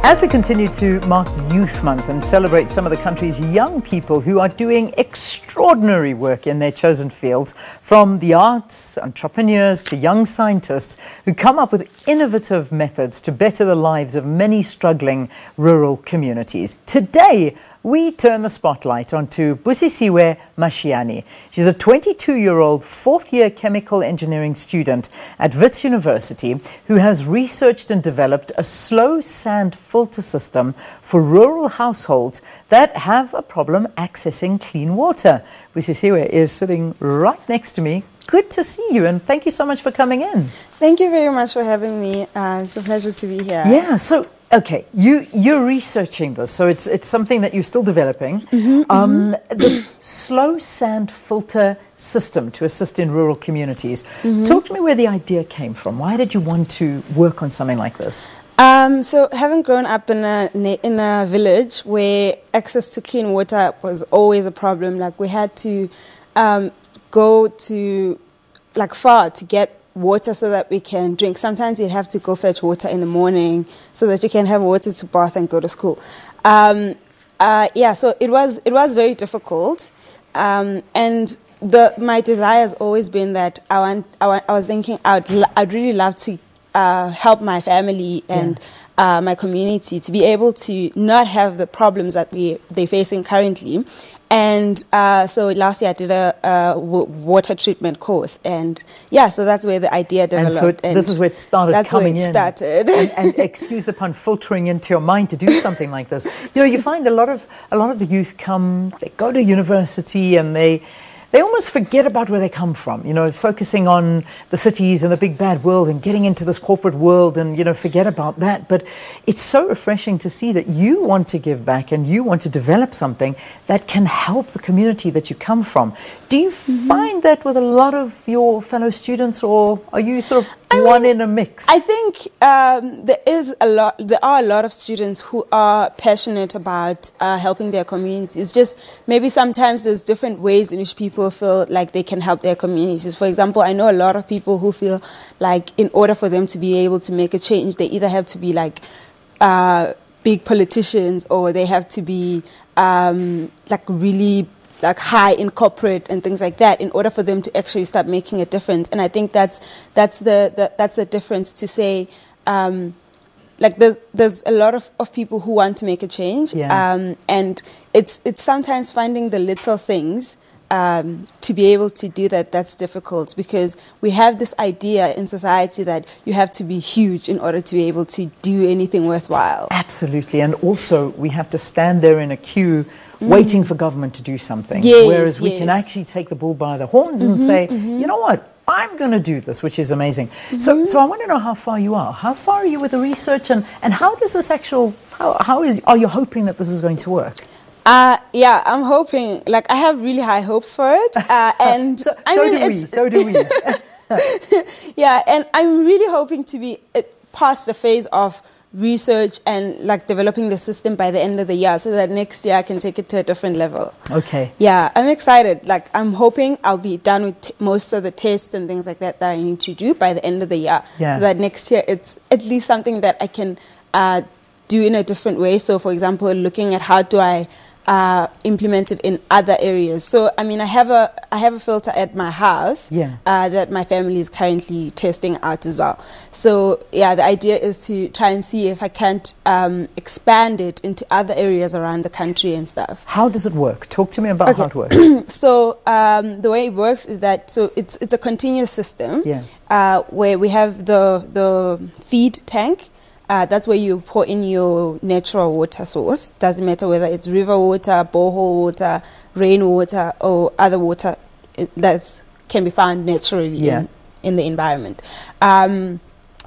As we continue to mark Youth Month and celebrate some of the country's young people who are doing extraordinary work in their chosen fields, from the arts, entrepreneurs to young scientists who come up with innovative methods to better the lives of many struggling rural communities. Today, we turn the spotlight onto Busisiwe Mashiane. She's a 22-year-old fourth-year chemical engineering student at Wits University who has researched and developed a slow sand filter system for rural households that have a problem accessing clean water. Busisiwe is sitting right next to me. Good to see you, and thank you so much for coming in. Thank you very much for having me. It's a pleasure to be here. Yeah, so okay, you're researching this, so it's something that you're still developing. This slow sand filter system to assist in rural communities. Talk to me where the idea came from. Why did you want to work on something like this? So having grown up in a village where access to clean water was always a problem, like we had to go to far to get water so that we can drink. Sometimes you'd have to go fetch water in the morning so that you can have water to bath and go to school. So it was very difficult, and my desire has always been that I was thinking I'd really love to help my family and my community to be able to not have the problems that they're facing currently. And so last year I did a water treatment course, and so that's where the idea developed. And so this is where it started. That's coming where it in. started. and excuse the pun, filtering into your mind to do something like this. You know, you find a lot of the youth they go to university, and they almost forget about where they come from, you know, focusing on the cities and the big bad world and getting into this corporate world and, you know, forget about that. But it's so refreshing to see that you want to give back and you want to develop something that can help the community that you come from. Do you find that with a lot of your fellow students, or are you sort of one in a mix? I think there are a lot of students who are passionate about helping their communities. It's just maybe sometimes there's different ways in which people feel like they can help their communities. For example, I know a lot of people who feel like in order for them to be able to make a change, they either have to be like big politicians, or they have to be really high in corporate and things like that in order for them to actually start making a difference. And I think that's the difference, to say there's a lot of people who want to make a change, and it's sometimes finding the little things to be able to do that's difficult, because we have this idea in society that you have to be huge in order to be able to do anything worthwhile. Absolutely. And also we have to stand there in a queue waiting for government to do something, whereas we can actually take the bull by the horns and say, you know what, I'm going to do this, which is amazing. So I want to know how far you are. How far are you with the research, and how does this are you hoping that this is going to work? I'm hoping, I have really high hopes for it. And so do we. And I'm really hoping to be past the phase of research and developing the system by the end of the year, so that next year I can take it to a different level. Okay. Yeah, I'm excited. I'm hoping I'll be done with most of the tests and things like that I need to do by the end of the year, so that next year it's at least something that I can do in a different way. So, for example, looking at how do I implement it in other areas. So, I mean, I have a filter at my house that my family is currently testing out as well. So, the idea is to try and see if I can't expand it into other areas around the country and stuff. How does it work? Talk to me about how it works. So, the way it works is that it's a continuous system where we have the feed tank. That's where you pour in your natural water source. Doesn't matter whether it's river water, borehole water, rainwater, or other water that can be found naturally in the environment. And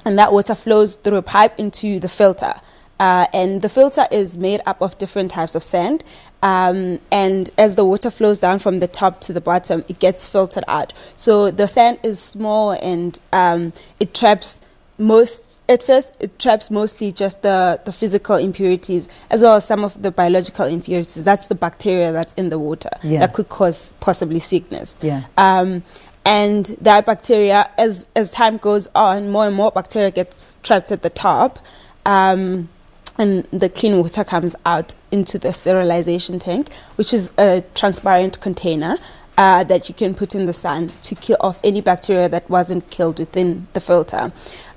that water flows through a pipe into the filter. And the filter is made up of different types of sand. And as the water flows down from the top to the bottom, it gets filtered out. So the sand is small, and it traps mostly just the physical impurities, as well as some of the biological impurities. That's the bacteria that's in the water that could cause possibly sickness. And that bacteria, as time goes on, more and more bacteria gets trapped at the top. and the clean water comes out into the sterilization tank, which is a transparent container that you can put in the sun to kill off any bacteria that wasn't killed within the filter.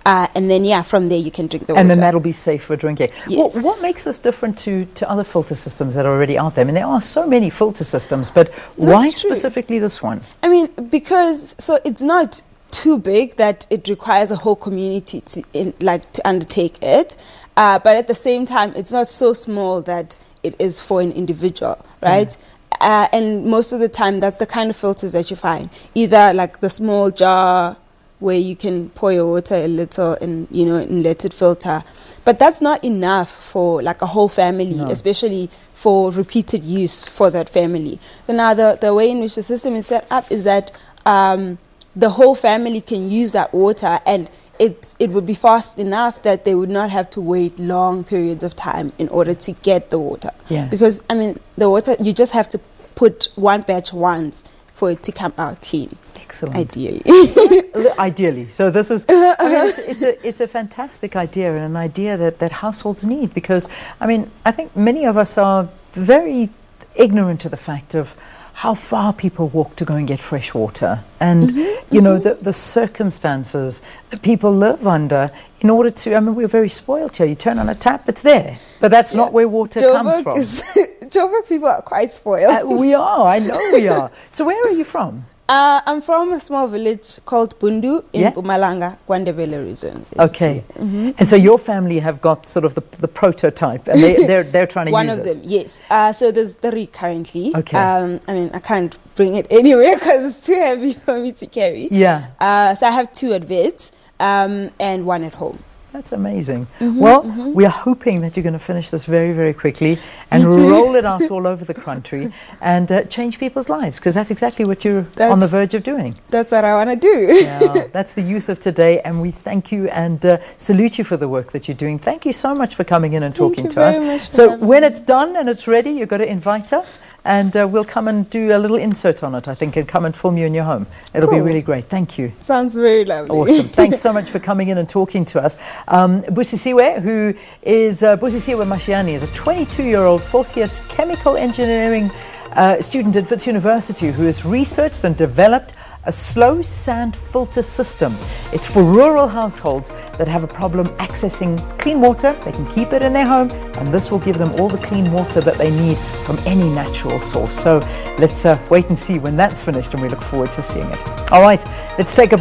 And then, from there you can drink the water. And then that'll be safe for drinking. Yes. What makes this different to other filter systems that are already out there? I mean, there are so many filter systems, but why specifically this one? I mean, because it's not too big that it requires a whole community to undertake it. But at the same time, it's not so small that it is for an individual, right? And most of the time, that's the kind of filters that you find. Either like the small jar where you can pour your water a little and, and let it filter. But that's not enough for like a whole family, especially for repeated use for that family. So now the way in which the system is set up is that the whole family can use that water, and it would be fast enough that they would not have to wait long periods of time in order to get the water. Yeah. Because, I mean, the water, you just have to put one batch once for it to come out clean. Excellent. Ideally. Ideally. So this is, it's a fantastic idea, and an idea that households need, because, I mean, I think many of us are very ignorant to the fact of how far people walk to go and get fresh water, and the circumstances that people live under in order to, I mean, we're very spoiled here. You turn on a tap, it's there, but that's not where water comes from. Joburg people are quite spoiled. We are, I know we are. So where are you from? I'm from a small village called Bundu in Mpumalanga, Kwandebele region. Okay. And so your family have got sort of the prototype, and they're trying to use it. One of them, yes. So there's 3 currently. Okay. I mean, I can't bring it anywhere because it's too heavy for me to carry. Yeah. So I have 2 at Wits and 1 at home. That's amazing. We are hoping that you're going to finish this very, very quickly and roll it out all over the country and change people's lives, because that's exactly what you're on the verge of doing. That's what I want to do. Yeah, that's the youth of today, and we thank you and salute you for the work that you're doing. Thank you so much for coming in and talking to us. So when it's done and it's ready, you've got to invite us, and we'll come and do a little insert on it, I think, and come and film you in your home. It'll be really great. Thank you. Sounds very lovely. Awesome. Thanks so much for coming in and talking to us. Busisiwe, who is Busisiwe Mashiane, is a 22-year-old fourth-year chemical engineering student at Wits University who has researched and developed a slow sand filter system. It's for rural households that have a problem accessing clean water. They can keep it in their home, and this will give them all the clean water that they need from any natural source. So let's wait and see when that's finished, and we look forward to seeing it. All right, let's take a